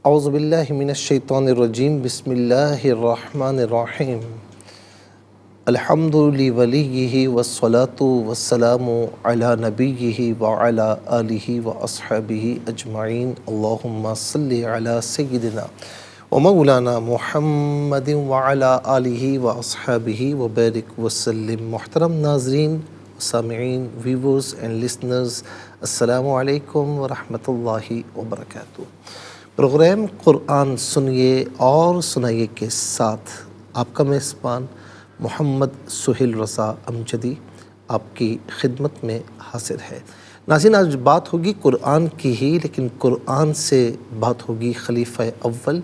اعوذ باللہ من الشیطان الرجیم بسم اللہ الرحمن الرحیم الحمد لولیہ والصلاة والسلام علی نبیہ وعلی آلہ واصحابہ اجمعین اللہم صلی علی سیدنا ومولانا محمد وعلی آلہ واصحابہ وبارک وسلم۔ محترم ناظرین، سامعین، ویورز اینڈ لسنرز، السلام علیکم ورحمۃ اللہ وبرکاتہ۔ پروگرام قرآن سنیے اور سنائیے کے ساتھ آپ کا میزبان محمد سہیل رضا امجدی آپ کی خدمت میں حاضر ہے۔ ناظرین، آج بات ہوگی قرآن کی ہی، لیکن قرآن سے بات ہوگی خلیفہ اول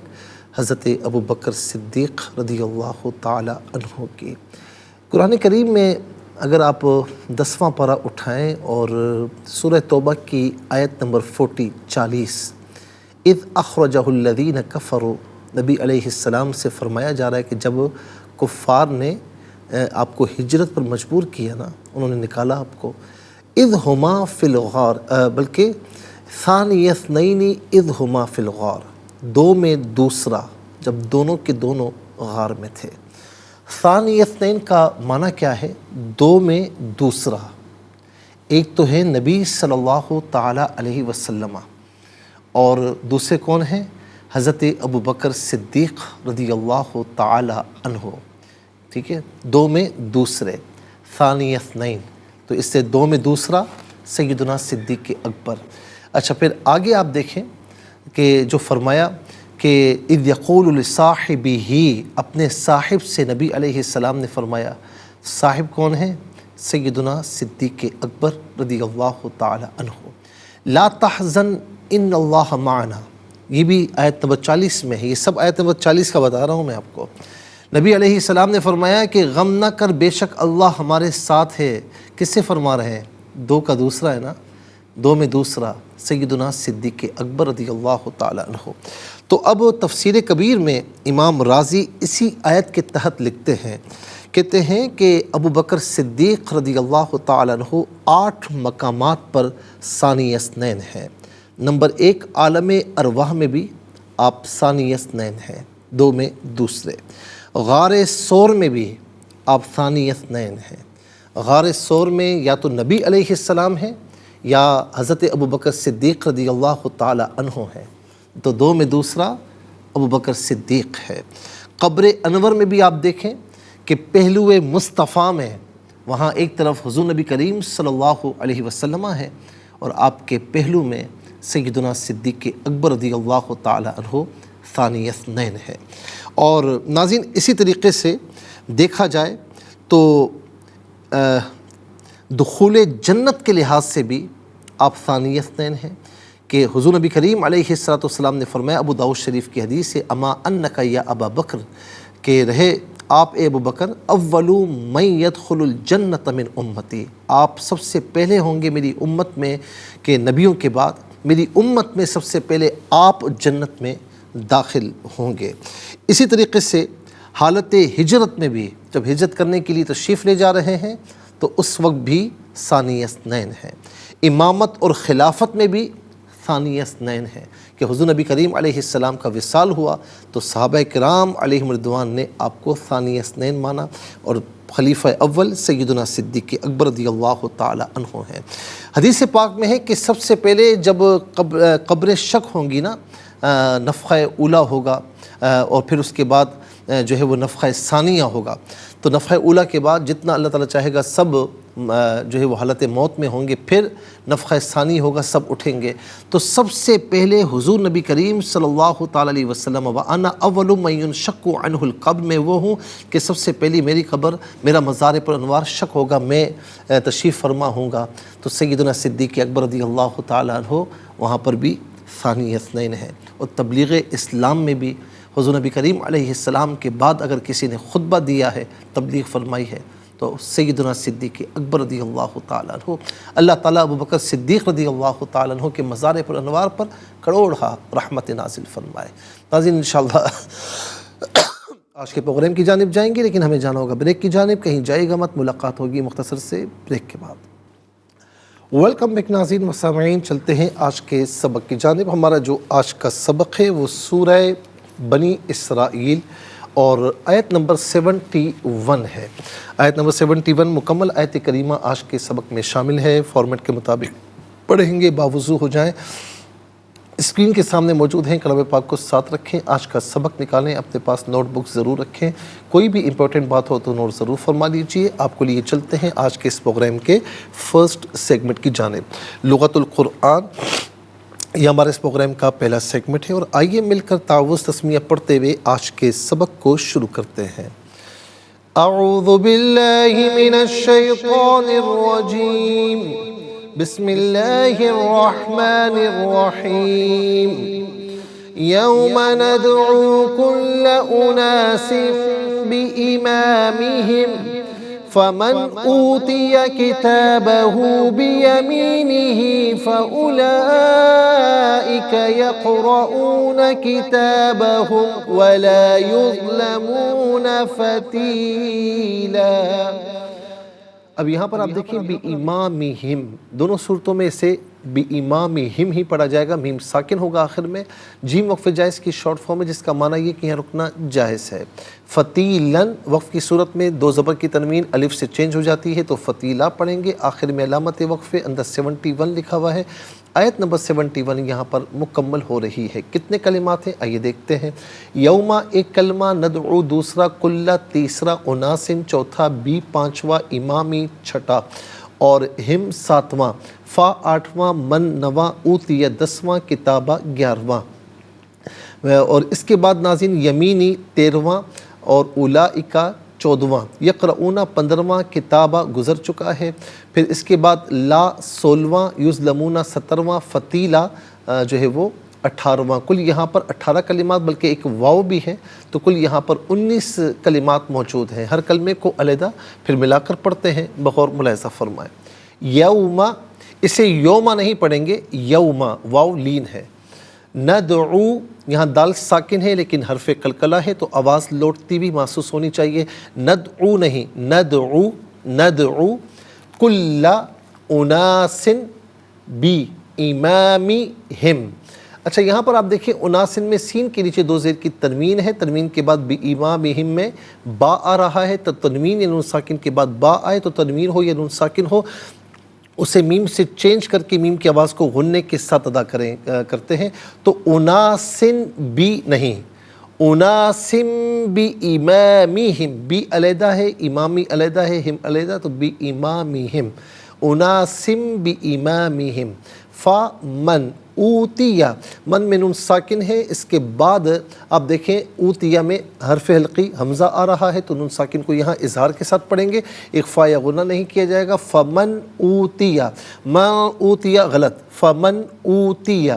حضرت ابو بکر صدیق رضی اللہ تعالی عنہ کی۔ قرآن کریم میں اگر آپ 10واں پارہ اٹھائیں اور سورہ توبہ کی آیت نمبر 40 اذ اخرجہ الذین کفروا، نبی علیہ السلام سے فرمایا جا رہا ہے کہ جب کفار نے آپ کو ہجرت پر مجبور کیا نا، انہوں نے نکالا آپ کو، اذ ہما فی الغار، بلکہ ثانی اثنین اذ ہما فی الغار، دو میں دوسرا، جب دونوں کے دونوں غار میں تھے۔ ثانی اثنین کا معنی کیا ہے؟ دو میں دوسرا۔ ایک تو ہے نبی صلی اللہ تعالی علیہ وسلم، اور دوسرے کون ہیں؟ حضرت ابو بکر صدیق رضی اللہ تعالی عنہ، ٹھیک ہے، دو میں دوسرے، ثانی اثنین، تو اس سے دو میں دوسرا سیدنا صدیق اکبر۔ اچھا، پھر آگے آپ دیکھیں کہ جو فرمایا کہ اذ یقول لصاحبہ، اپنے صاحب سے نبی علیہ السلام نے فرمایا، صاحب کون ہیں؟ سیدنا صدیق اکبر رضی اللہ تعالی عنہ۔ لا تحزن ان اللہ معنا، یہ بھی آیت نمبر 40 میں ہے، یہ سب آیت نمبر 40 کا بتا رہا ہوں میں آپ کو۔ نبی علیہ السلام نے فرمایا کہ غم نہ کر، بے شک اللہ ہمارے ساتھ ہے۔ کس سے فرما رہے ہیں؟ دو کا دوسرا ہے نا، دو میں دوسرا سیدنا صدیق اکبر رضی اللہ تعالی عنہ۔ تو اب تفسیر کبیر میں امام رازی اسی آیت کے تحت لکھتے ہیں، کہتے ہیں کہ ابو بکر صدیق رضی اللہ تعالی عنہ 8 مقامات پر ثانی اثنین ہیں۔ نمبر 1، عالم ارواح میں بھی آپ ثانی اثنین ہیں، دو میں دوسرے۔ غار ثور میں بھی آپ ثانی اثنین ہیں۔ غار ثور میں یا تو نبی علیہ السلام ہیں یا حضرت ابو بکر صدیق رضی اللہ تعالی عنہ ہیں، تو دو میں دوسرا ابو بکر صدیق ہے۔ قبر انور میں بھی آپ دیکھیں کہ پہلو مصطفیٰ میں وہاں ایک طرف حضور نبی کریم صلی اللہ علیہ وسلم ہے اور آپ کے پہلو میں سیدنا صدیق اکبر رضی اللہ تعالی عنہ ثانی اثنین ہے۔ اور ناظرین، اسی طریقے سے دیکھا جائے تو دخول جنت کے لحاظ سے بھی آپ ثانی اثنین ہیں، کہ حضور نبی کریم علیہ السلام نے فرمایا، ابو داؤد شریف کی حدیث ہے، اما انک یا ابا بکر، کہ رہے آپ اے ابو بکر، اول من یدخل الجنت من امتی، آپ سب سے پہلے ہوں گے میری امت میں، کہ نبیوں کے بعد میری امت میں سب سے پہلے آپ جنت میں داخل ہوں گے۔ اسی طریقے سے حالت ہجرت میں بھی، جب ہجرت کرنے کے لیے تشریف لے جا رہے ہیں تو اس وقت بھی ثانی اثنین ہیں۔ امامت اور خلافت میں بھی ثانی اثنین ہیں، کہ حضور نبی کریم علیہ السلام کا وصال ہوا تو صحابہ کرام علیہم رضوان نے آپ کو ثانی اثنین مانا، اور خلیفہ اول سیدنا صدیق اکبر رضی اللہ تعالی عنہ ہیں۔ حدیث پاک میں ہے کہ سب سے پہلے جب قبر شک ہوں گی نا، نفخہ اولا ہوگا، اور پھر اس کے بعد جو ہے وہ نفخہ ثانیہ ہوگا، تو نفخہ اولا کے بعد جتنا اللہ تعالیٰ چاہے گا سب جو ہے وہ حالت موت میں ہوں گے، پھر نفخہ ثانی ہوگا، سب اٹھیں گے۔ تو سب سے پہلے حضور نبی کریم صلی اللہ تعالی علیہ وسلم وَأَنَا أَوَّلُ مَن يُنشَقُّ عَنْهُ الْقَبْرُ، میں وہ ہوں کہ سب سے پہلی میری قبر، میرا مزار پر انوار شک ہوگا، میں تشریف فرما ہوں گا۔ تو سیدنا صدیق اکبر رضی اللہ تعالی عنہ وہاں پر بھی ثانی اثنین ہیں۔ اور تبلیغ اسلام میں بھی حضور نبی کریم علیہ السلام کے بعد اگر کسی نے خطبہ دیا ہے، تبلیغ فرمائی ہے، تو سیدنا صدیق اکبر رضی اللہ تعالی عنہ، اللہ تعالیٰ ابو بکر صدیق رضی اللہ تعالی عنہ کے مزار پر انوار پر کروڑہ رحمت نازل فرمائے۔ ناظرین، انشاءاللہ آج کے پروگرام کی جانب جائیں گے، لیکن ہمیں جانا ہوگا بریک کی جانب، کہیں جائے گا مت، ملاقات ہوگی مختصر سے بریک کے بعد۔ ویلکم بیک ناظرین و سامعین، چلتے ہیں آج کے سبق کی جانب۔ ہمارا جو آج کا سبق ہے وہ سورہ بنی اسرائیل اور آیت نمبر 71 ہے۔ آیت نمبر 71 مکمل آیت کریمہ آج کے سبق میں شامل ہے۔ فارمیٹ کے مطابق پڑھیں گے، باوضو ہو جائیں۔ اسکرین کے سامنے موجود ہیں، کلام پاک کو ساتھ رکھیں، آج کا سبق نکالیں، اپنے پاس نوٹ بک ضرور رکھیں، کوئی بھی امپورٹنٹ بات ہو تو نوٹ ضرور فرما لیجئے۔ آپ کو لیے چلتے ہیں آج کے اس پروگرام کے فرسٹ سیگمنٹ کی جانب۔ لغت القرآن یہ ہمارے اس پروگرام کا پہلا سیگمنٹ ہے، اور آئیے مل کر تعوذ تسمیہ پڑھتے ہوئے آج کے سبق کو شروع کرتے ہیں۔ اعوذ باللہ من الشیطان الرجیم، بسم اللہ الرحمن الرحیم۔ یوم ندعو کل اناس بإمامہم فمن اوتی کتابہ بیمینہ فأولئک یقرؤون کتابہم ولا یظلمون فتیلا۔ اب یہاں پر آپ دیکھیں بِإِمَامِهِمْ، دونوں صورتوں میں اسے بِإِمَامِهِمْ ہی پڑھا جائے گا، میم ساکن ہوگا آخر میں۔ جیم وقف جائز کی شارٹ فارم ہے، جس کا معنی یہ کہ یہاں رکنا جائز ہے۔ فتیلاً وقف کی صورت میں دو زبر کی تنوین الف سے چینج ہو جاتی ہے تو فتیلہ پڑھیں گے، آخر میں علامت وقف اندر 71 لکھا ہوا ہے۔ آیت نمبر 71 یہاں پر مکمل ہو رہی ہے۔ کتنے کلمات ہیں آئیے دیکھتے ہیں۔ یوما ایک کلمہ، ندعو دوسرا، کلّ تیسرا، اناسن چوتھا، بی پانچواں، امامی چھٹا، اور ہم ساتواں، فا آٹھواں، من نواں، اوتیہ 10واں، کتابہ 11واں، اور اس کے بعد ناظرین یمینی 13واں اور اولئکا 14واں، یقرؤون 15واں، کتابہ گزر چکا ہے۔ پھر اس کے بعد لا 16واں، یظلمون 17واں، فتیلہ جو ہے وہ 18واں۔ کل یہاں پر 18 کلمات بلکہ ایک واو بھی ہے، تو کل یہاں پر 19 کلمات موجود ہیں۔ ہر کلمے کو علیحدہ پھر ملا کر پڑھتے ہیں، بغور ملاحظہ فرمائیں۔ یوما، اسے یوما نہیں پڑھیں گے، یوما، واو لین ہے۔ ندعو، یہاں دال ساکن ہے لیکن حرف قلقلہ ہے تو آواز لوٹتی بھی محسوس ہونی چاہیے۔ ندعو نہیں، ندعو، ندعو کل اناس بی امامہم۔ اچھا یہاں پر آپ دیکھیں اناسن میں سین کے نیچے دو زیر کی تنوین ہے، تنوین کے بعد بی امامہم میں با آ رہا ہے، تو تنوین یا نون ساکن کے بعد با آئے تو تنوین ہو یا نون ساکن ہو، اسے میم سے چینج کر کے میم کی آواز کو غنّے کے ساتھ ادا کرتے ہیں۔ تو اناسن بی نہیں، اناسم بی امامہم، بی علیحدہ ہے، امامی علیحدہ ہے، ہم علیحدہ، تو بی امامہم، اناسم بی امامہم۔ فا من اوتیہ، من میں نون ساکن ہے، اس کے بعد آپ دیکھیں اوتیہ میں حرف حلقی حمزہ آ رہا ہے تو نون ساکن کو یہاں اظہار کے ساتھ پڑھیں گے، اخفا یا غنہ نہیں کیا جائے گا۔ فمن اوتیہ، من اوتیہ غلط، فمن اوتیہ،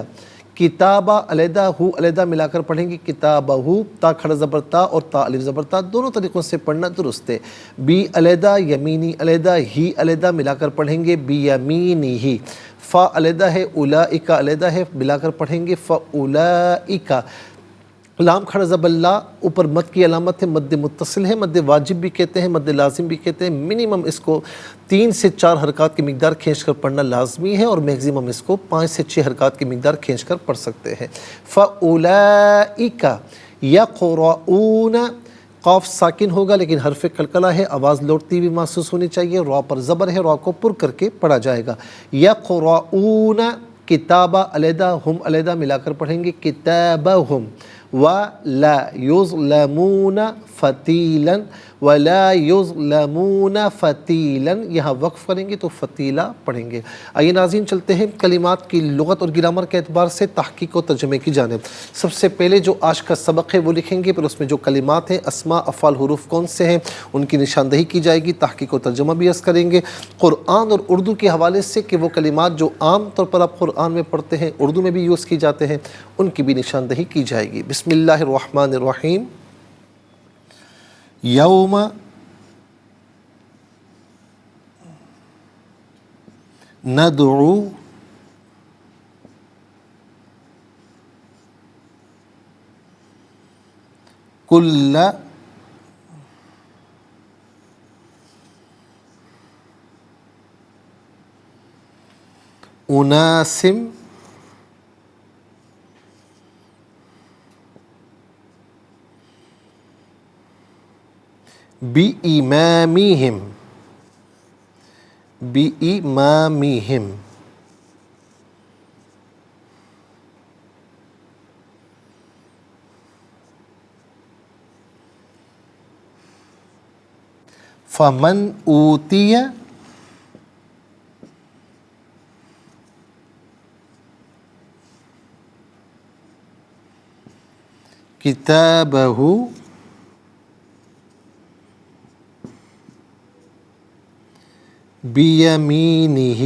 کتابہ علیحدہ، ہو علیحدہ ملا کر پڑھیں گے، کتابہ، تا کھڑا زبر تا اور تا الف زبر تا، دونوں طریقوں سے پڑھنا درست ہے۔ بی علیحدہ، یمینی علیحدہ، ہی علیحدہ ملا کر پڑھیں گے، بیمینہ۔ فا علیحدہ ہے، اولئکا علیحدہ ہے، ملا کر پڑھیں گے، فاولئکا۔ لام کھڑا زبر لا، اوپر مد کی علامت ہے، مد متصل ہے، مد واجب بھی کہتے ہیں، مد لازم بھی کہتے ہیں۔ منیمم اس کو 3 سے 4 حرکات کی مقدار کھینچ کر پڑھنا لازمی ہے، اور میگزیمم اس کو 5 سے 6 حرکات کی مقدار کھینچ کر پڑھ سکتے ہیں۔ فاولئک یقرؤون، قاف ساکن ہوگا لیکن حرف قلقلہ ہے، آواز لوٹتی بھی محسوس ہونی چاہیے، را پر زبر ہے، را کو پر کر کے پڑھا جائے گا۔ یقرؤون، کتابہ علیحدہ، ہم علیحدہ ملا کر پڑھیں گے، کتابہم۔ ولا یظلمون فتیلا، ولا یظلمون فتیلا، یہاں وقف کریں گے تو فتیلہ پڑھیں گے۔ آئیے ناظرین چلتے ہیں کلمات کی لغت اور گرامر کے اعتبار سے تحقیق و ترجمے کی جانب۔ سب سے پہلے جو آج کا سبق ہے وہ لکھیں گے، پھر اس میں جو کلمات ہیں، اسماء افعال حروف کون سے ہیں ان کی نشاندہی کی جائے گی، تحقیق و ترجمہ بھی عرض کریں گے، قرآن اور اردو کے حوالے سے کہ وہ کلمات جو عام طور پر آپ قرآن میں پڑھتے ہیں اردو میں بھی یوز کی جاتے ہیں ان کی بھی نشاندہی کی جائے گی۔ بسم اللہ الرحمن الرحیم۔ یوم ندعو کل اناسم بِإِمَامِهِمْ بِإِمَامِهِمْ فَمَنْ أُوتِيَ كِتَابَهُ بِيَمِينِهِ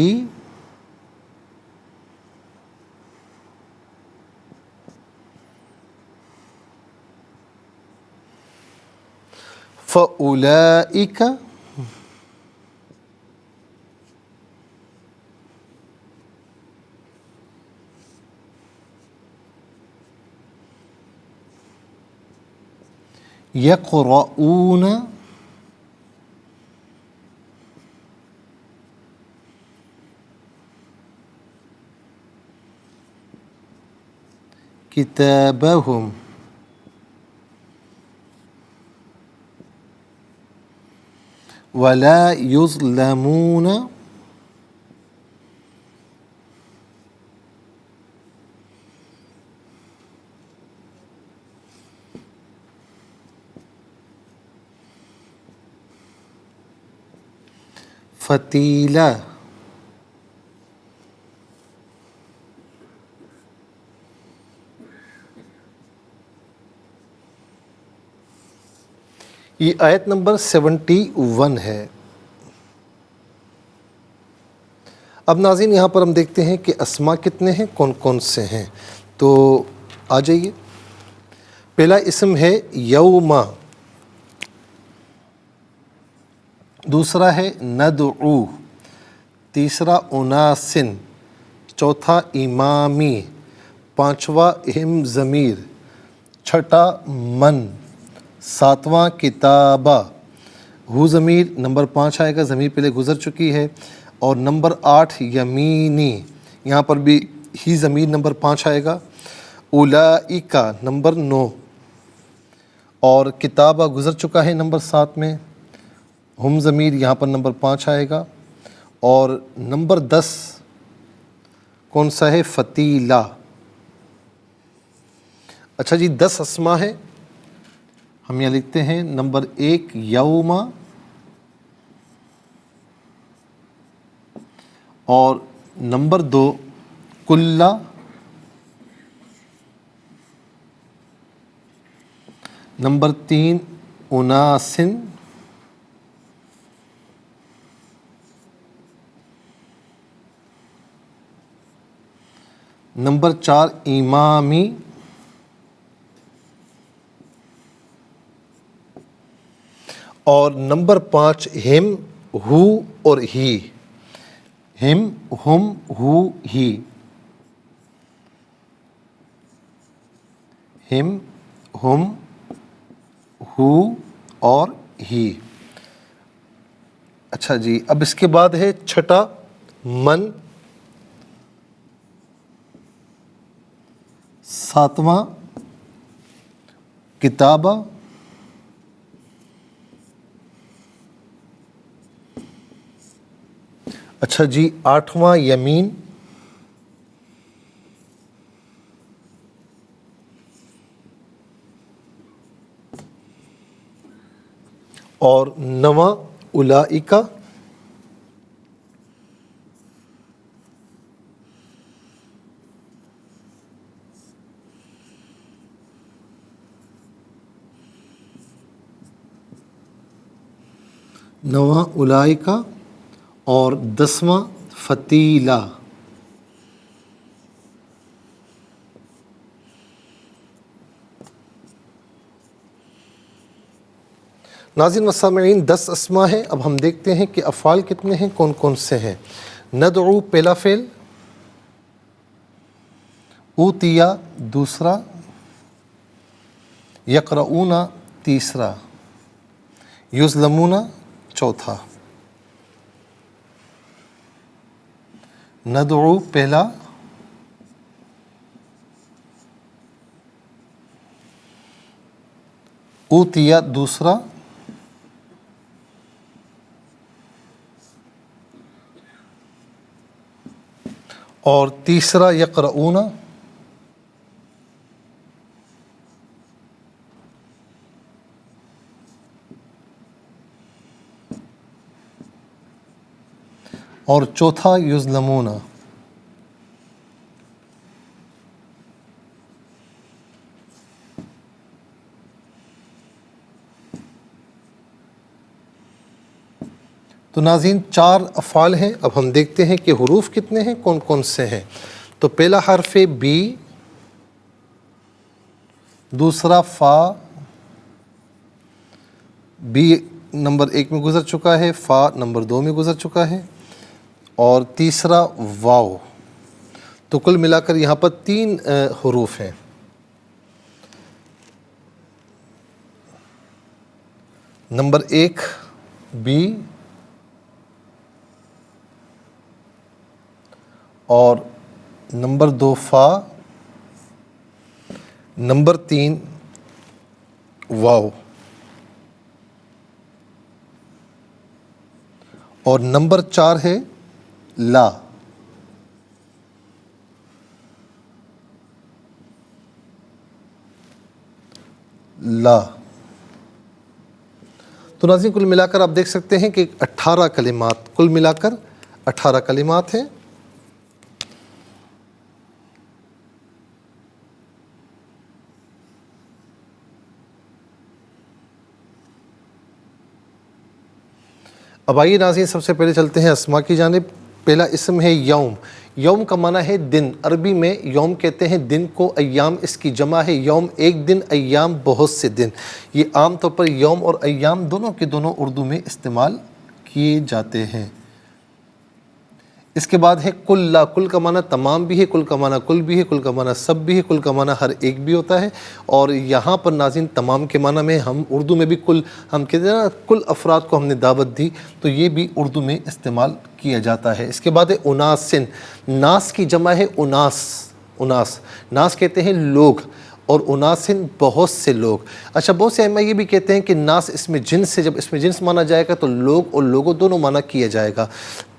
فَأُولَئِكَ يَقْرَؤُونَ كِتَابَهُمْ وَلَا يُظْلَمُونَ فتیلہ. یہ آیت نمبر 71 ہے. اب ناظرین یہاں پر ہم دیکھتے ہیں کہ اسما کتنے ہیں، کون کون سے ہیں. تو آ جائیے. پہلا اسم ہے یوما، دوسرا ہے ندعو، تیسرا اناسن، چوتھا امامی، پانچواں ہم ضمیر، چھٹا من، ساتواں کتابہ. ہو ضمیر نمبر 5 آئے گا، ضمیر پہلے گزر چکی ہے. اور نمبر 8 یمینی، یہاں پر بھی ہی ضمیر نمبر 5 آئے گا. اولئکا نمبر 9، اور کتابہ گزر چکا ہے نمبر 7 میں. ہم ضمیر یہاں پر نمبر 5 آئے گا. اور نمبر 10 کون سا ہے؟ فتیلہ. اچھا جی، 10 اسما ہے. ہم یہاں لکھتے ہیں نمبر 1 یوما، اور نمبر 2 کلّا، نمبر 3 اناسن، نمبر 4 امامی، اور نمبر 5 ہم، ہو اور ہی. ہم، ہم، ہو، ہی. ہم، ہم، ہو اور ہی. اچھا جی، اب اس کے بعد ہے چھٹا من، ساتواں کتابہ، اچھا جی 8واں یمین، اور 9واں اولئکا، نواں اولئکا، اور 10واں فتیلہ. ناظرین و سامعین، 10 اسما ہیں. اب ہم دیکھتے ہیں کہ افعال کتنے ہیں، کون کون سے ہیں. ندعو پہلا فعل، اوتیا دوسرا، یقرؤون تیسرا، یظلمون چوتھا. ندعو پہلا، اوتیا دوسرا، اور تیسرا یقرؤون، اور چوتھا یظلمون۔ تو ناظرین 4 افعال ہیں۔ اب ہم دیکھتے ہیں کہ حروف کتنے ہیں، کون کون سے ہیں۔ تو پہلا حرف بی، دوسرا فا، بی نمبر 1 میں گزر چکا ہے، فا نمبر 2 میں گزر چکا ہے، اور تیسرا واو۔ تو کل ملا کر یہاں پر 3 حروف ہیں۔ نمبر 1 بی، اور نمبر 2 فا، نمبر 3 واو، اور نمبر 4 ہے لا۔ لا۔ تو ناظرین کل ملا کر آپ دیکھ سکتے ہیں کہ 18 کلمات، کل ملا کر 18 کلمات ہیں۔ اب آئیے ناظرین سب سے پہلے چلتے ہیں اسماء کی جانب۔ پہلا اسم ہے یوم۔ یوم کا معنی ہے دن، عربی میں یوم کہتے ہیں دن کو، ایام اس کی جمع ہے، یوم ایک دن، ایام بہت سے دن۔ یہ عام طور پر یوم اور ایام دونوں کے دونوں اردو میں استعمال کیے جاتے ہیں۔ اس کے بعد ہے کل۔ کل کا معنی تمام بھی ہے، کل کا معنی کل بھی ہے، کل کا معنی سب بھی ہے، کل کا معنی ہر ایک بھی ہوتا ہے۔ اور یہاں پر ناظرین تمام کے معنی میں ہم اردو میں بھی کل، ہم کہتے ہیں نا کل افراد کو ہم نے دعوت دی، تو یہ بھی اردو میں استعمال کیا جاتا ہے۔ اس کے بعد ہے اناسن۔ ناس کی جمع ہے اناس۔ اناس، ناس کہتے ہیں لوگ، اور اناسن بہت سے لوگ۔ اچھا، بہت سے ائمہ یہ بھی کہتے ہیں کہ ناس اس میں جنس سے، جب اس میں جنس مانا جائے گا تو لوگ اور لوگوں دونوں مانا کیا جائے گا۔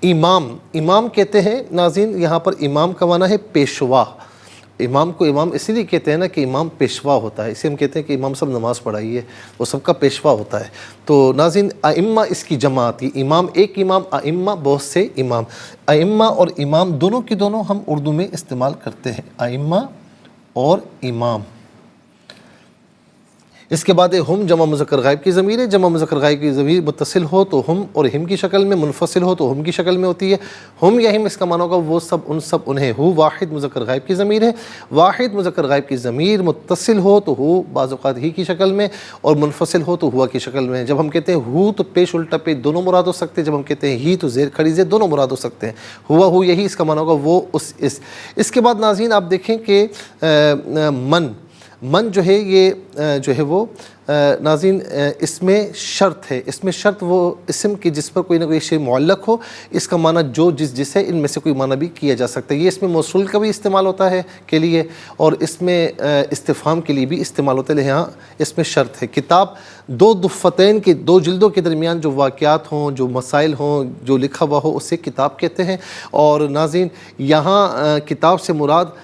امام، امام کہتے ہیں ناظرین یہاں پر امام کا معنی ہے پیشوا۔ امام کو امام اسی لیے کہتے ہیں نا کہ امام پیشوا ہوتا ہے، اسے ہم کہتے ہیں کہ امام صاحب نماز پڑھائیے، وہ سب کا پیشوا ہوتا ہے۔ تو ناظرین ائمہ اس کی جمع آتی ہے، امام ایک امام، ائمہ بہت سے امام۔ ائمہ اور امام دونوں کی دونوں ہم اردو میں استعمال کرتے ہیں، ائمہ اور امام۔ اس کے بعد ہم جمع مذکر غائب کی ضمیر ہے۔ جمع مذکر غائب کی ضمیر متصل ہو تو ہم اور ہم کی شکل میں، منفصل ہو تو ہم کی شکل میں ہوتی ہے۔ ہم یا ہم اس کا معنی ہوگا وہ سب، ان سب، انہیں۔ ہو واحد مذکر غائب کی ضمیر ہے۔ واحد مذکر غائب کی ضمیر متصل ہو تو ہو بعض اوقات ہی کی شکل میں، اور منفصل ہو تو ہوا کی شکل میں۔ جب ہم کہتے ہیں ہو تو پیش الٹا پیش دونوں مراد ہو سکتے ہیں، جب ہم کہتے ہیں ہی تو زیر کھڑی زیر دونوں مراد ہو سکتے ہیں۔ ہوا ہو یہی اس کا معنی ہوگا وہ، اس کے بعد ناظرین آپ دیکھیں کہ من جو ہے یہ جو ہے وہ ناظرین اس میں شرط ہے، اس میں شرط وہ اسم کی جس پر کوئی نہ کوئی شے معلق ہو، اس کا معنی جو جس ہے، ان میں سے کوئی معنی بھی کیا جا سکتا ہے۔ یہ اس میں موصول کا بھی استعمال ہوتا ہے کے لیے، اور اس میں استفہام کے لیے بھی استعمال ہوتا ہے، یہاں اس میں شرط ہے۔ کتاب، 2 دفتین کے 2 جلدوں کے درمیان جو واقعات ہوں، جو مسائل ہوں، جو لکھا ہوا ہو، اسے کتاب کہتے ہیں۔ اور ناظرین یہاں کتاب سے مراد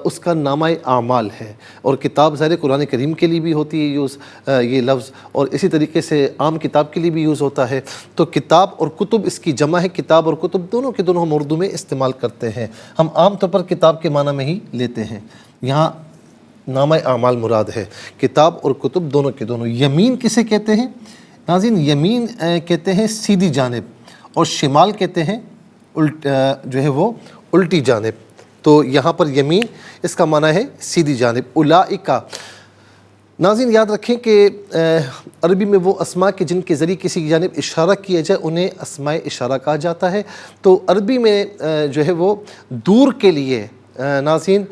اس کا نامہ اعمال ہے، اور کتاب ظاہر قرآن کریم کے لیے بھی ہوتی ہے یوز یہ لفظ، اور اسی طریقے سے عام کتاب کے لیے بھی یوز ہوتا ہے۔ تو کتاب اور کتب اس کی جمع ہے، کتاب اور کتب دونوں کے دونوں ہم اردو میں استعمال کرتے ہیں۔ ہم عام طور پر کتاب کے معنی میں ہی لیتے ہیں، یہاں نامہ اعمال مراد ہے، کتاب اور کتب دونوں کے دونوں۔ یمین کسے کہتے ہیں ناظرین؟ یمین کہتے ہیں سیدھی جانب، اور شمال کہتے ہیں جو ہے وہ الٹی جانب۔ تو یہاں پر یمین اس کا معنی ہے سیدھی جانب۔ اولئک، ناظرین یاد رکھیں کہ عربی میں وہ اسماء کے جن کے ذریعے کسی کی جانب اشارہ کیا جائے انہیں اسماء اشارہ کہا جاتا ہے۔ تو عربی میں جو ہے وہ دور کے لیے ناظرین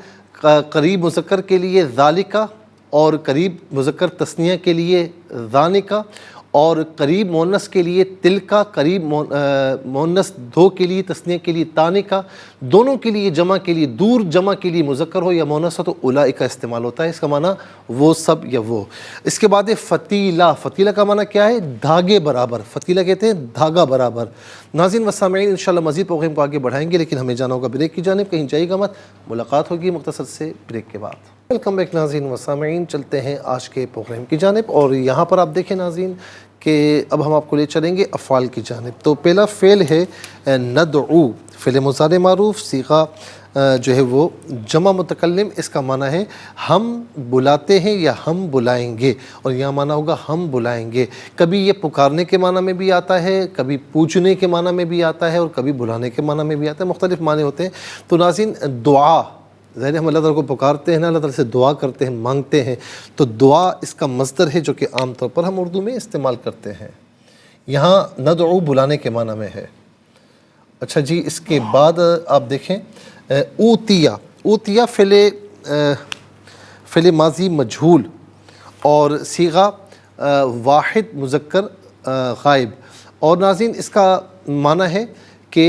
قریب مذکر کے لیے ذالکا، اور قریب مذکر تثنیہ کے لیے ذانکا، اور قریب مؤنث کے لیے تل کا، قریب مؤنث دو کے لیے تثنیہ کے لیے تانے کا، دونوں کے لیے جمع کے لیے دور، جمع کے لیے مذکر ہو یا مؤنث ہو تو اولئک کا استعمال ہوتا ہے، اس کا معنی وہ سب یا وہ۔ اس کے بعد فتیلہ، فتیلہ کا معنی کیا ہے؟ دھاگے برابر، فتیلہ کہتے ہیں دھاگا برابر۔ ناظرین و سامعین انشاءاللہ مزید پروگرام کو آگے بڑھائیں گے، لیکن ہمیں جانا ہوگا بریک کی جانب، کہیں جائے گا مت، ملاقات ہوگی مختصر سے بریک کے بعد۔ ویلکم بیک ناظرین و سامعین، چلتے ہیں آج کے پروگرام کی جانب، اور یہاں پر آپ دیکھیں ناظرین کہ اب ہم آپ کو لے چلیں گے افعال کی جانب۔ تو پہلا فعل ہے ندعو، فعل مضارع معروف، صیغہ جو ہے وہ جمع متکلم، اس کا معنی ہے ہم بلاتے ہیں یا ہم بلائیں گے، اور یہاں معنی ہوگا ہم بلائیں گے۔ کبھی یہ پکارنے کے معنی میں بھی آتا ہے، کبھی پوچھنے کے معنی میں بھی آتا ہے، اور کبھی بلانے کے معنی میں بھی آتا ہے، مختلف معنی ہوتے ہیں۔ تو ناظرین دعا، ظاہر ہم اللہ تعالیٰ کو پکارتے ہیں نا، اللہ تعالیٰ سے دعا کرتے ہیں، مانگتے ہیں، تو دعا اس کا مصدر ہے جو کہ عام طور پر ہم اردو میں استعمال کرتے ہیں۔ یہاں ندعو بلانے کے معنی میں ہے۔ اچھا جی، اس کے بعد آپ دیکھیں اوتیہ، اوتیہ فعل ماضی مجہول اور صیغہ واحد مذکر غائب، اور ناظرین اس کا معنی ہے کہ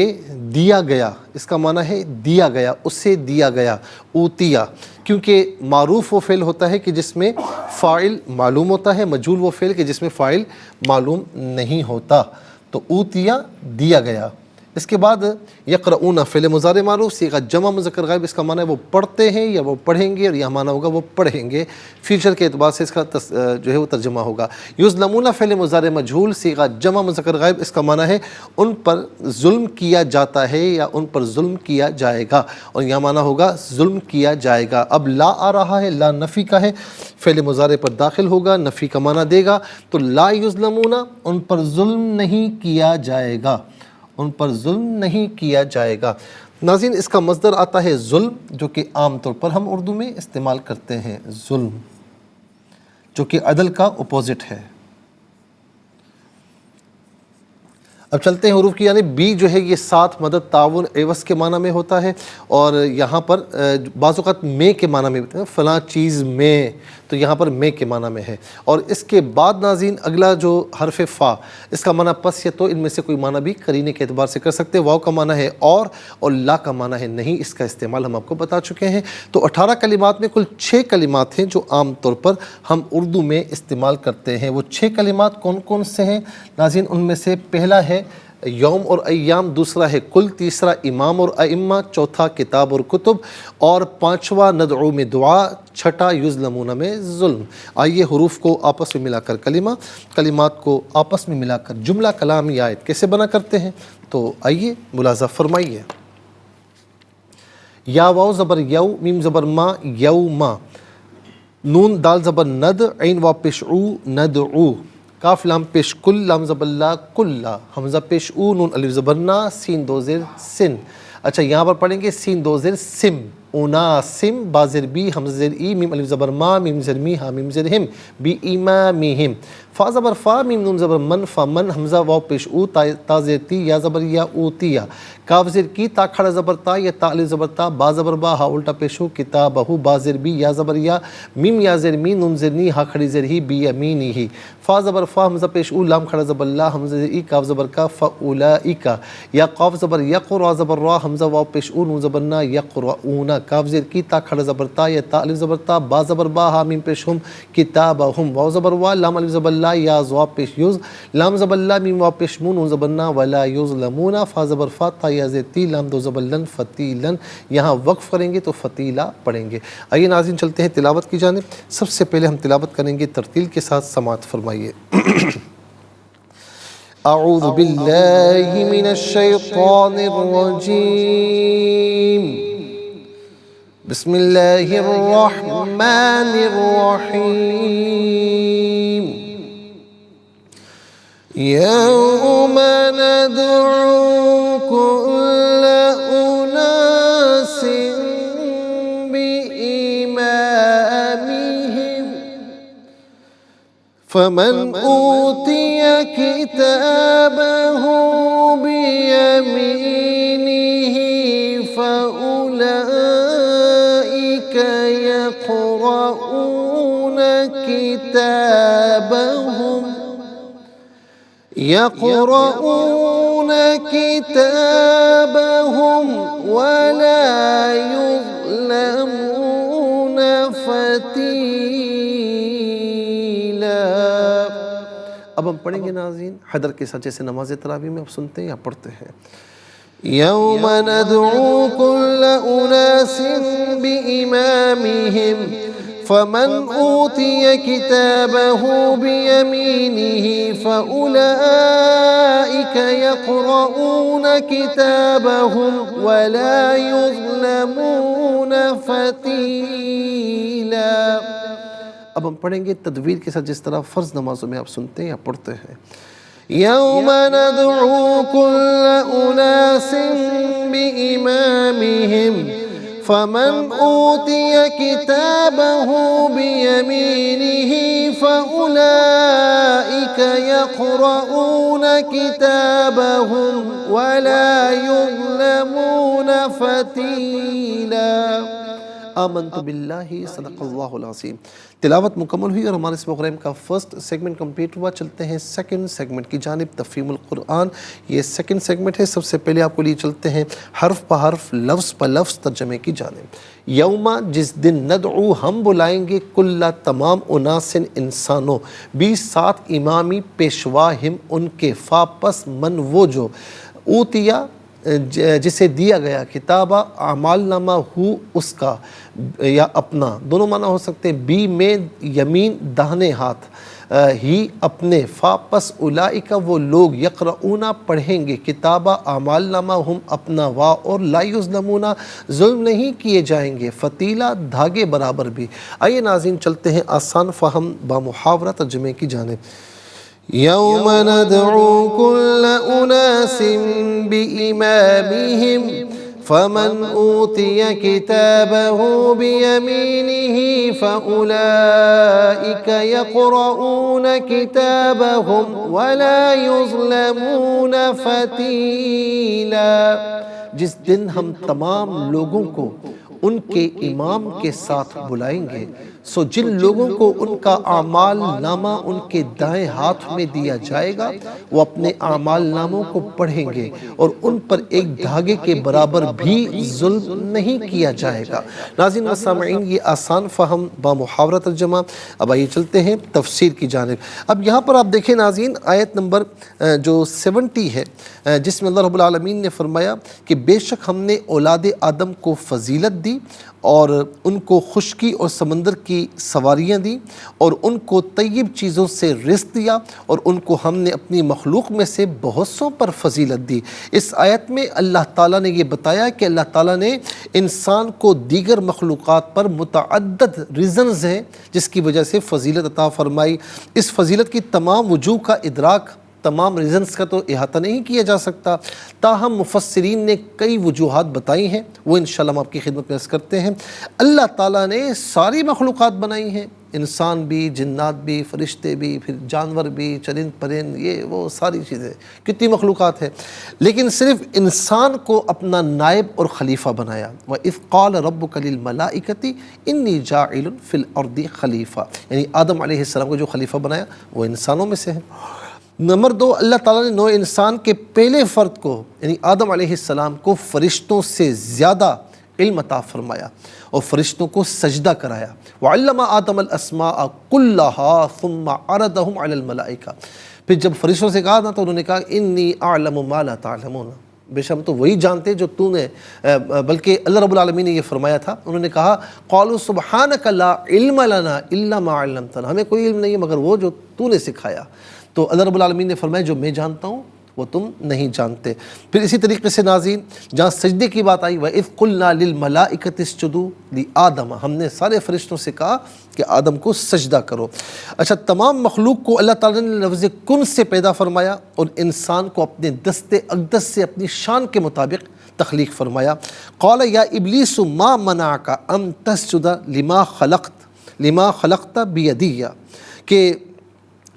دیا گیا، اس کا معنی ہے دیا گیا، اس سے دیا گیا، اوتیہ، کیونکہ معروف وہ فعل ہوتا ہے کہ جس میں فاعل معلوم ہوتا ہے، مجہول وہ فعل کہ جس میں فاعل معلوم نہیں ہوتا، تو اوتیہ دیا گیا۔ اس کے بعد یقرؤون، فعل مضارع معروف، صیغہ جمع مذکر غائب، اس کا معنی ہے وہ پڑھتے ہیں یا وہ پڑھیں گے، اور یہ معنی ہوگا وہ پڑھیں گے، فیوچر کے اعتبار سے اس کا جو ہے وہ ترجمہ ہوگا۔ یظلمون، فعل مضارع مجہول، صیغہ جمع مذکر غائب، اس کا معنی ہے ان پر ظلم کیا جاتا ہے یا ان پر ظلم کیا جائے گا، اور یہ معنی ہوگا ظلم کیا جائے گا۔ اب لا آ رہا ہے، لا نفی کا ہے، فعل مضارع پر داخل ہوگا، نفی کا معنی دے گا، تو لا یظلمون، ان پر ظلم نہیں کیا جائے گا، ان پر ظلم نہیں کیا جائے گا۔ ناظرین اس کا مصدر آتا ہے ظلم، جو کہ عام طور پر ہم اردو میں استعمال کرتے ہیں، ظلم، جو کہ عدل کا اپوزٹ ہے۔ اب چلتے ہیں حروف کی، یعنی بی جو ہے یہ ساتھ، مدد، تعاون، عوض کے معنی میں ہوتا ہے، اور یہاں پر بعض اوقات میں کے معنی میں ہوتا ہے، فلاں چیز میں، تو یہاں پر میں کے معنی میں ہے۔ اور اس کے بعد ناظرین اگلا جو حرف فا، اس کا معنی پس یا تو، ان میں سے کوئی معنی بھی قرینے کے اعتبار سے کر سکتے ہیں۔ واو کا معنی ہے اور لا کا معنی ہے نہیں، اس کا استعمال ہم آپ کو بتا چکے ہیں۔ تو 18 کلمات میں کل 6 کلمات ہیں جو عام طور پر ہم اردو میں استعمال کرتے ہیں۔ وہ 6 کلمات کون کون سے ہیں ناظرین؟ ان میں سے پہلا ہے یوم اور ایام، دوسرا ہے کل، تیسرا امام اور ائمہ، چوتھا کتاب اور کتب، اور پانچواں ندعو میں دعا، چھٹا یظلمون میں ظلم۔ آئیے حروف کو آپس میں ملا کر کلمات کو آپس میں ملا کر جملہ کلام یا آیت کیسے بنا کرتے ہیں، تو آئیے ملاحظہ فرمائیے۔ یا واو زبر یو، میم زبر ما، یوما، نون دال زبر ند، عین واو پیش او، ندعو، کاف لام پیش کل، لام زبر لا، کلا، حمزہ پیش او، نون الف زبر نا، سین دو زیر سن۔ اچھا یہاں پر پڑھیں گے سین دو زیر سم، اناسم، با زیر بی، حمزہ زیر ای، میم الف زبر ما، میم زیر می، ہا میم زیر ہم، بی ایمامہم، فا زبر فا، میم نون زبر من، فمن، حمزہ واو پیش او، تا زیر تی، یا زبر یا، اوتیہ، کاف زیر کی، تا کھڑا زبر تا، یا تا الف زبر تا، با زبر با، ہا الٹا پیش ہو، کتابہ، با زیر بی، یا زبر یا، میم یا زیر می، نون زیر نی، ہا کھڑی زیر ہی، بی یمینہ، فا زبر فا، حمزہ پیش او، لام کھڑا زبر لا، حمزہ زیر ای، کاف زبر کا، فاولئک، یا قاف زبر یک، را زبر را، حمزہ واو پیش او، نون زبر نا، یقرؤون، کاف زیر کی، تا کھڑا زبر تا، یا تا الف زبر تا، با زبر با، ہا میم پیش ہم، کتابہم، واو زبر وا، لام الف زبر لا، یا زوا پیش یز، لام زبر لا، میم واو پیش مون، نون زبر نا، ولا یظلمون، فا زبر فا، تا یا زیر تی، لام دو زبر لن، فتیلن، یہاں وقف کریں گے تو فتیلہ پڑھیں گے۔ آئیے ناظرین چلتے ہیں تلاوت کی جانب۔ سب سے پہلے ہم تلاوت کریں گے ترتیل کے ساتھ، سماعت فرمائیے۔ اعوذ باللہ من الشیطان الرجیم، بسم اللہ الرحمن الرحیم، یوم ندعو کل اناس بإمامہم، فمن اوتی کتابہ بیمینہ فأولئک یقرؤون کتابہم يقرؤون كتابهم ولا يظلمون فتيلا۔ اب ہم پڑھیں گے ناظرین حیدر کے ساتھ، جیسے نماز تراویح میں اب سنتے ہیں یا پڑھتے ہیں۔ یوم ندعو کل اناس بإمامہم فمن اوتی کتابہ بیمینہ فأولئک یقرؤون کتابہم ولا یظلمون فتیلا۔ اب ہم پڑھیں گے تدویر کے ساتھ، جس طرح فرض نمازوں میں آپ سنتے ہیں یا پڑھتے ہیں۔ یوم ندعو کل اناس بإمامہم فمن اوتی کتابہ بیمینہ فأولئک یقرؤون کتابہم ولا یظلمون فتیلا۔ آمنت باللہ، صدق اللہ العظیم۔ تلاوت مکمل ہوئی اور ہمارے اس پروگرام کا فرسٹ سیگمنٹ کمپلیٹ ہوا۔ چلتے ہیں سیکنڈ سیگمنٹ کی جانب، تفہیم القرآن۔ یہ سیکنڈ سیگمنٹ ہے۔ سب سے پہلے آپ کو لیے چلتے ہیں حرف پہ حرف، لفظ پہ لفظ ترجمے کی جانب۔ یوم، جس دن، ندعو، ہم بلائیں گے، کل، تمام، اناسن، انسانوں، بھی ساتھ امامی پیشوا، ہم، ان کے، فا، پس، من، وہ جو، اوتیا، جسے دیا گیا، کتابہ، اعمال نامہ، ہو، اس کا، یا اپنا، دونوں معنی ہو سکتے ہیں۔ بی میں یمین، داہنے ہاتھ، ہی اپنے، فا پس، اولئک وہ لوگ، یقرؤون پڑھیں گے، کتابہ اعمال نامہ، ہم اپنا، وا اور لا یظلمون ظلم نہیں کیے جائیں گے، فتیلہ دھاگے برابر بھی۔ آئیے ناظرین چلتے ہیں آسان فہم بامحاورہ ترجمے کی جانب۔ یوم ندعو کل اناس بإمامہم فمن اوتی کتابہ بیمینہ فأولئک یقرؤون کتابہم ولا یظلمون فتیلا۔ جس دن ہم تمام لوگوں کو ان کے امام کے ساتھ بلائیں گے، سو جن لوگوں کو ان کا اعمال نامہ ان کے دائیں ہاتھ میں دیا جائے گا، وہ اپنے اعمال ناموں کو پڑھیں گے اور ان پر ایک دھاگے کے برابر بھی ظلم نہیں کیا جائے گا۔ ناظرین و سامعین، یہ آسان فہم بامحاورہ ترجمہ۔ اب آئیے چلتے ہیں تفسیر کی جانب۔ اب یہاں پر آپ دیکھیں ناظرین، آیت نمبر جو 70 ہے، جس میں اللہ رب العالمین نے فرمایا کہ بے شک ہم نے اولاد آدم کو فضیلت دی اور ان کو خشکی اور سمندر کی سواریاں دی اور ان کو طیب چیزوں سے رزق دیا اور ان کو ہم نے اپنی مخلوق میں سے بہت سوں پر فضیلت دی۔ اس آیت میں اللہ تعالیٰ نے یہ بتایا کہ اللہ تعالیٰ نے انسان کو دیگر مخلوقات پر متعدد ریزنز ہیں جس کی وجہ سے فضیلت عطا فرمائی۔ اس فضیلت کی تمام وجوہ کا ادراک، تمام ریزنز کا تو احاطہ نہیں کیا جا سکتا، تاہم مفسرین نے کئی وجوہات بتائی ہیں، وہ انشاءاللہ ہم آپ کی خدمت میں عرض کرتے ہیں۔ اللہ تعالیٰ نے ساری مخلوقات بنائی ہیں، انسان بھی، جنات بھی، فرشتے بھی، پھر جانور بھی، چرند پرند، یہ وہ ساری چیزیں، کتنی مخلوقات ہیں، لیکن صرف انسان کو اپنا نائب اور خلیفہ بنایا۔ وَإِذْ قَالَ رَبُّكَ لِلْمَلَائِكَةِ إِنِّي جَاعِلٌ فِي الْأَرْضِ خلیفہ، یعنی آدم علیہ السلام کو جو خلیفہ بنایا وہ انسانوں میں سے ہے۔ نمبر 2، اللہ تعالیٰ نے نوع انسان کے پہلے فرد کو یعنی آدم علیہ السلام کو فرشتوں سے زیادہ علم عطا فرمایا اور فرشتوں کو سجدہ کرایا۔ وَعَلَّمَ آدَمَ الْأَسْمَاءَ كُلَّهَا ثُمَّ عَرَضَهُمْ عَلَى الْمَلَائِكَةِ، پھر جب فرشتوں سے کہا نا تو انہوں نے کہا إِنِّي أَعْلَمُ مَا لَا تَعْلَمُونَ، بے شک ہم تو وہی جانتے جو تو نے، بلکہ اللہ رب العالمین نے یہ فرمایا تھا، انہوں نے کہا قَالُوا سُبْحَانَكَ لَا عِلْمَ لَنَا إِلَّا مَا عَلَّمْتَنَا، ہمیں کوئی علم نہیں ہے مگر وہ جو تو نے سکھایا۔ تو اللہ رب العالمین نے فرمایا جو میں جانتا ہوں وہ تم نہیں جانتے۔ پھر اسی طریقے سے ناظرین جہاں سجدے کی بات آئی، وَإِذْ قُلْنَا لِلْمَلَائِكَةِ اسْجُدُوا لِآدَمَ، ہم نے سارے فرشتوں سے کہا کہ آدم کو سجدہ کرو۔ اچھا، تمام مخلوق کو اللہ تعالیٰ نے لفظ کن سے پیدا فرمایا اور انسان کو اپنے دست اقدس سے اپنی شان کے مطابق تخلیق فرمایا۔ قَالَ يَا إِبْلِيسُ مَا مَنَعَكَ أَن تَسْجُدَ لِمَا خَلَقْتَ بِيَدِيَّ، کہ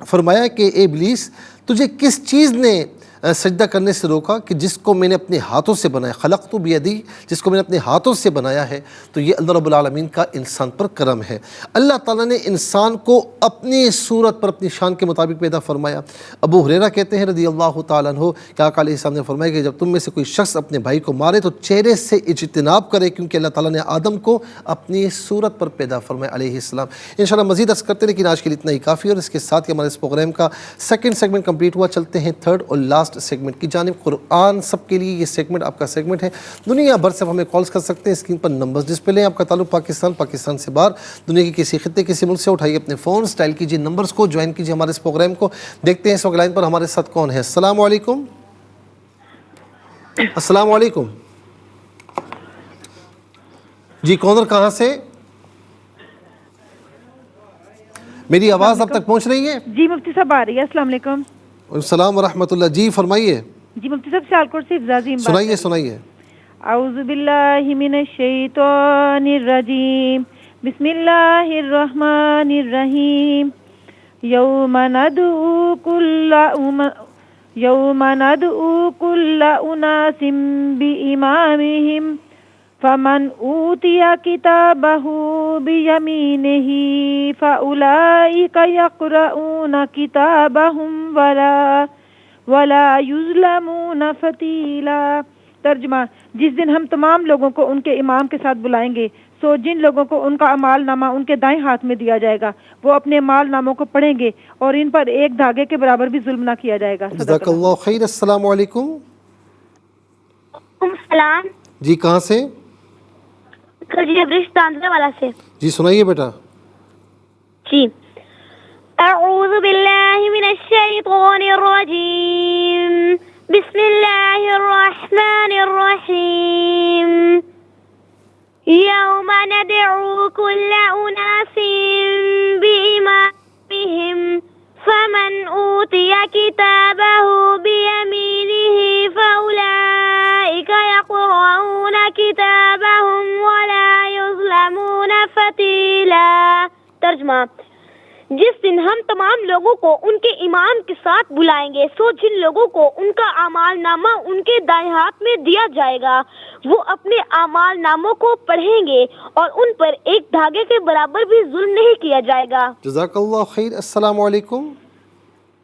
فرمایا کہ اے ابلیس، تجھے کس چیز نے سجدہ کرنے سے روکا کہ جس کو میں نے اپنے ہاتھوں سے بنایا، خلقت بیدی، جس کو میں نے اپنے ہاتھوں سے بنایا ہے، تو یہ اللہ رب العالمین کا انسان پر کرم ہے۔ اللہ تعالیٰ نے انسان کو اپنی صورت پر اپنی شان کے مطابق پیدا فرمایا۔ ابو ہریرہ کہتے ہیں رضی اللہ تعالیٰ عنہ کہ آقا علیہ السلام نے فرمایا کہ جب تم میں سے کوئی شخص اپنے بھائی کو مارے تو چہرے سے اجتناب کرے، کیونکہ اللہ تعالیٰ نے آدم کو اپنی صورت پر پیدا فرمایا علیہ السلام۔ انشاءاللہ مزید عرض کرتے ہیں، لیکن آج کے لیے اتنا ہی کافی، اور اس کے ساتھ ہی ہمارے اس پروگرام کا سیکنڈ سیگمنٹ کمپلیٹ ہوا۔ چلتے ہیں تھرڈ اور لاسٹ سیگمنٹ کی جانب۔ قرآن سب کے لیے یہ سیگمنٹ آپ کا سیگمنٹ ہے۔ دنیا بھر سے ہمیں کالز کر سکتے ہیں، اسکرین پر نمبرز ڈسپلے ہیں۔ آپ کا تعلق پاکستان سے باہر، دنیا کے کسی خطے کسی ملک سے، اٹھائیے اپنے فون، ڈائل کیجیے نمبرز کو، جوائن کیجیے ہمارے اس پروگرام کو۔ دیکھتے ہیں اس وقت لائن پر ہمارے ساتھ کون ہے۔ السلام علیکم۔ السلام علیکم جی، کون اور کہاں سے؟ میری آواز اب تک پہنچ رہی ہے؟ جی مفتی صاحب آ رہی ہے۔ السلام علیکم۔ السلام ورحمۃ اللہ۔ جی فرمائیے۔ جی مفتی صاحب سیالکوٹ سے افضا عظیم بات سنائیے سنائیے۔ اعوذ باللہ من الشیطان الرجیم، بسم اللہ الرحمن الرحیم۔ یوم ندعو کل اناس بامامہم فمن اوتی کتابہ بیمینہ فاولئک یقرؤون کتابہم ولا یظلمون فتیلا۔ ترجمہ، جس دن ہم تمام لوگوں کو ان کے امام کے ساتھ بلائیں گے، سو جن لوگوں کو ان کا اعمال نامہ ان کے دائیں ہاتھ میں دیا جائے گا وہ اپنے اعمال ناموں کو پڑھیں گے اور ان پر ایک دھاگے کے برابر بھی ظلم نہ کیا جائے گا۔ جزاک اللہ خیر۔ السلام علیکم۔ السلام جی کہاں سے؟ جی ابریش تاندرے والا سے۔ جی سنائیے بیٹا۔ جی اعوذ باللہ من الشیطان الرجیم، بسم اللہ الرحمن الرحیم۔ یوم ندعو کل اناس بامامہم فمن اوتی کتابہ بیمینہ فاولئک یقرؤون کتابہم ولا یظلمون فتیلا۔ ترجمہ، جس دن ہم تمام لوگوں کو ان کے امام کے ساتھ بلائیں گے، سو جن لوگوں کو ان کا اعمال نامہ ان کے دائیں ہاتھ میں دیا جائے گا وہ اپنے اعمال ناموں کو پڑھیں گے اور ان پر ایک دھاگے کے برابر بھی ظلم نہیں کیا جائے گا۔ جزاک اللہ خیر۔ السلام علیکم۔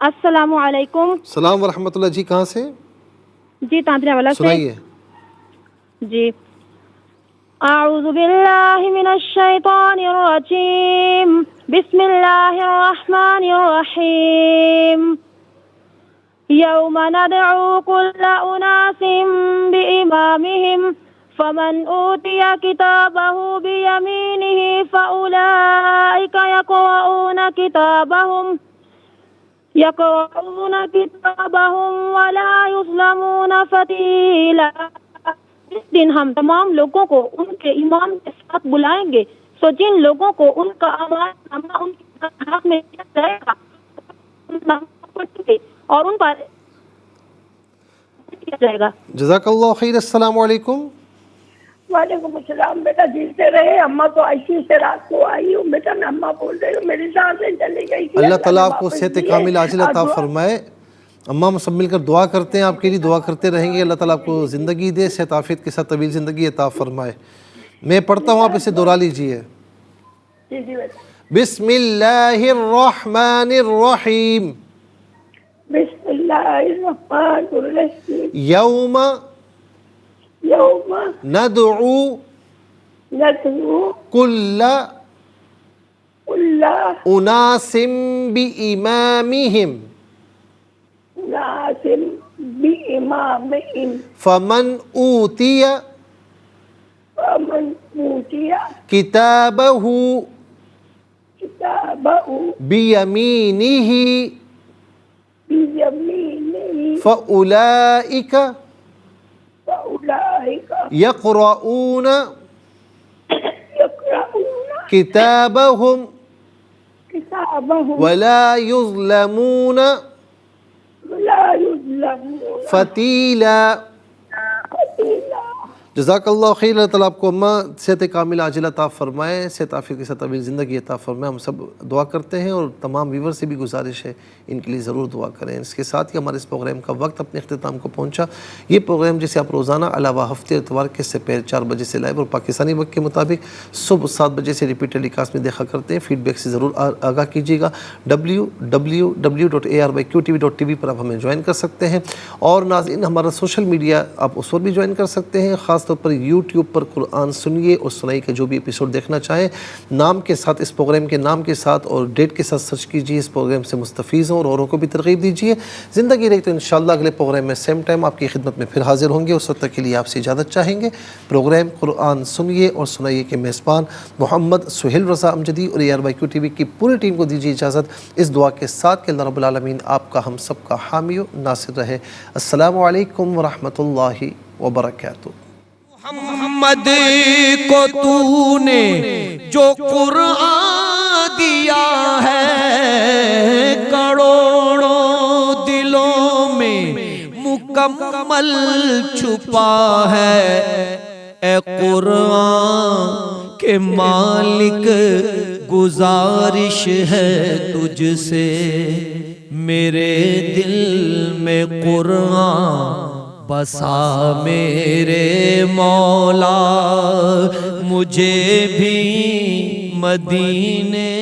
السلام علیکم۔ السلام ورحمۃ اللہ۔ جی کہاں سے؟ جی تاندرے والا سے۔ سنائیے۔ جی اعوذ باللہ من الشیطان الرجیم، بسم اللہ الرحمن الرحیم۔ یوم ندعو کل اناس بامامہم فمن اوتی کتابہ بیمینہ فاولئک یقرؤون کتابہم ولا یظلمون فتیلا۔ اس دن ہم تمام لوگوں کو ان کے امام کے ساتھ بلائیں گے، سو جن لوگوں کو ان کا اعمال نامہ ان کے ہاتھ میں دیا جائے گا اور ان پر کیا جائے گا۔ جزاک اللہ خیر۔ السلام علیکم۔ وعلیکم السلام۔ بیٹا جیتے رہے، اماں تو آئی سے رات کو آئی ہوں بیٹا، میں اماں بول رہی ہوں، میری سانسیں چلی گئی تھی۔ اللہ تعالیٰ آپ کو صحت کامل عاجل عطا فرمائے۔ اماں ہم سب مل کر دعا کرتے ہیں، آپ کے لیے دعا کرتے رہیں گے، اللہ تعالیٰ آپ کو زندگی دے، صحت عافیت کے ساتھ طویل زندگی عطا فرمائے۔ میں پڑھتا ہوں، آپ اسے دہرا لیجئے۔ جی جی بیٹا۔ بسم اللہ الرحمن الرحیم۔ بسم اللہ الرحمن الرحیم۔ یوم ندعو کل اناس بامامہم فمن اوتی کتابہ بیمینہ فاولئک یقرؤون کتابہم ولا یظلمون فتیلا۔ جزاک اللہ خیر. اللہ تعالیٰ آپ کو اماں صحت کامل عاجل عطا فرمائے، صحت عافیت کے ساتھ طویل زندگی عطا فرمائے. ہم سب دعا کرتے ہیں اور تمام ویور سے بھی گزارش ہے ان کے لیے ضرور دعا کریں. اس کے ساتھ ہی ہمارے اس پروگرام کا وقت اپنے اختتام کو پہنچا. یہ پروگرام جسے آپ روزانہ علاوہ ہفتے اتوار کے سپہر 4 بجے سے لائیو اور پاکستانی وقت کے مطابق صبح 7 بجے سے ریپیٹ ٹیلی کاسٹ میں دیکھا کرتے ہیں. فیڈ بیک سے ضرور آگاہ کیجیے گا. www.arbyqtv.tv پر آپ ہمیں جوائن کر سکتے ہیں. اور ناظرین ہمارا سوشل میڈیا آپ اس پر بھی جوائن کر سکتے ہیں. خاص طور پر یوٹیوب پر قرآن سنیے اور سنائیے کا جو بھی ایپیسوڈ دیکھنا چاہیں نام کے ساتھ، اس پروگرام کے نام کے ساتھ اور ڈیٹ کے ساتھ سرچ کیجیے. اس پروگرام سے مستفیض ہوں اور اوروں کو بھی ترغیب دیجیے. زندگی رہی تو انشاءاللہ اگلے پروگرام میں سیم ٹائم آپ کی خدمت میں پھر حاضر ہوں گے. اس وقت تک کے لیے آپ سے اجازت چاہیں گے. پروگرام قرآن سنیے اور سنائیے کے میزبان محمد سہیل رضا امجدی اور ARYQ TV کی پوری ٹیم کو دیجیے اجازت اس دعا کے ساتھ کہ اللہ رب العالمین آپ کا ہم سب کا حامی و ناصر رہے. السلام علیکم ورحمۃ اللہ وبرکاتہ. محمد کو تو نے جو قرآن دیا ہے کروڑوں دلوں میں مکمل چھپا ہے. اے قرآن کے مالک گزارش ہے تجھ سے، میرے دل میں قرآن بسا میرے مولا، مجھے بھی مدینے